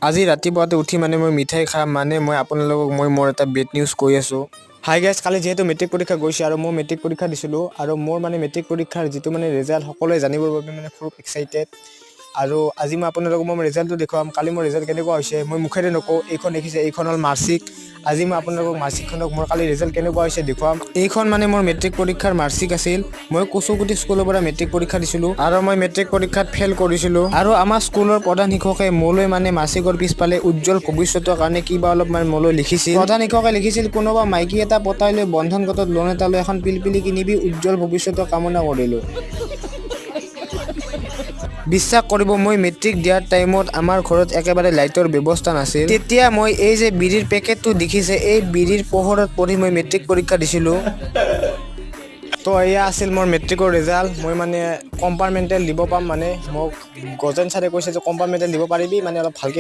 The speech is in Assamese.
আজি ৰাতিপুৱাতে উঠি মানে মই মিঠাই খাম মানে মই আপোনালোকক মোৰ এটা বেড নিউজ কৈ আছোঁ। হাই গাইজ, কালি যিহেতু মেট্ৰিক পৰীক্ষা গৈছে আৰু মই মেট্ৰিক পৰীক্ষা দিছিলোঁ আৰু মোৰ মানে মেট্ৰিক পৰীক্ষাৰ যিটো মানে ৰিজাল্ট সকলোৱে জানিবৰ বাবে মানে খুব এক্সাইটেড। আৰু আজি মই আপোনালোকক মই ৰিজাল্টটো দেখুৱাম। কালি মোৰ ৰিজাল্ট কেনেকুৱা হৈছে মই মুখেৰে নকওঁ, এইখন দেখিছে, এইখন হ'ল মাৰ্কশ্বিট। আজি মই আপোনালোকক মাৰ্কশ্বিটখনক মোৰ কালি ৰিজাল্ট কেনেকুৱা হৈছে দেখুৱাম। এইখন মানে মোৰ মেট্ৰিক পৰীক্ষাৰ মাৰ্কশ্বিট আছিল। মই কচুগুটি স্কুলৰ পৰা মেট্ৰিক পৰীক্ষা দিছিলোঁ আৰু মই মেট্ৰিক পৰীক্ষাত ফেইল কৰিছিলোঁ। আৰু আমাৰ স্কুলৰ প্ৰধান শিক্ষকে মোলৈ মানে মাৰ্কশ্বিটৰ পিছফালে উজ্জ্বল ভৱিষ্যতৰ কাৰণে কিবা অলপমান মোলৈ লিখিছিল। প্ৰধান শিক্ষকে লিখিছিল, কোনোবা মাইকী এটা পতাই লৈ বন্ধনগতত লোন এটা লৈ এখন পিলপিলি কিনিবি, উজ্জ্বল ভৱিষ্যতৰ কামনা কৰিলোঁ। বিশ্বাস কৰিব, মই মেট্ৰিক দিয়াৰ টাইমত আমাৰ ঘৰত একেবাৰে লাইটৰ ব্যৱস্থা নাছিল। তেতিয়া মই এই যে বিড়িৰ পেকেটটো দেখিছে, এই বিড়িৰ পোহৰত পঢ়ি মই মেট্ৰিক পৰীক্ষা দিছিলোঁ। তো এয়া আছিল মোৰ মেট্ৰিকৰ ৰিজাল্ট। মই মানে কম্পাৰ্টমেণ্টেল দিব পাম, মানে মোক গজেন ছাৰে কৈছে যে কম্পাৰ্টমেণ্টেল দিব পাৰিবি, মানে অলপ ভালকৈ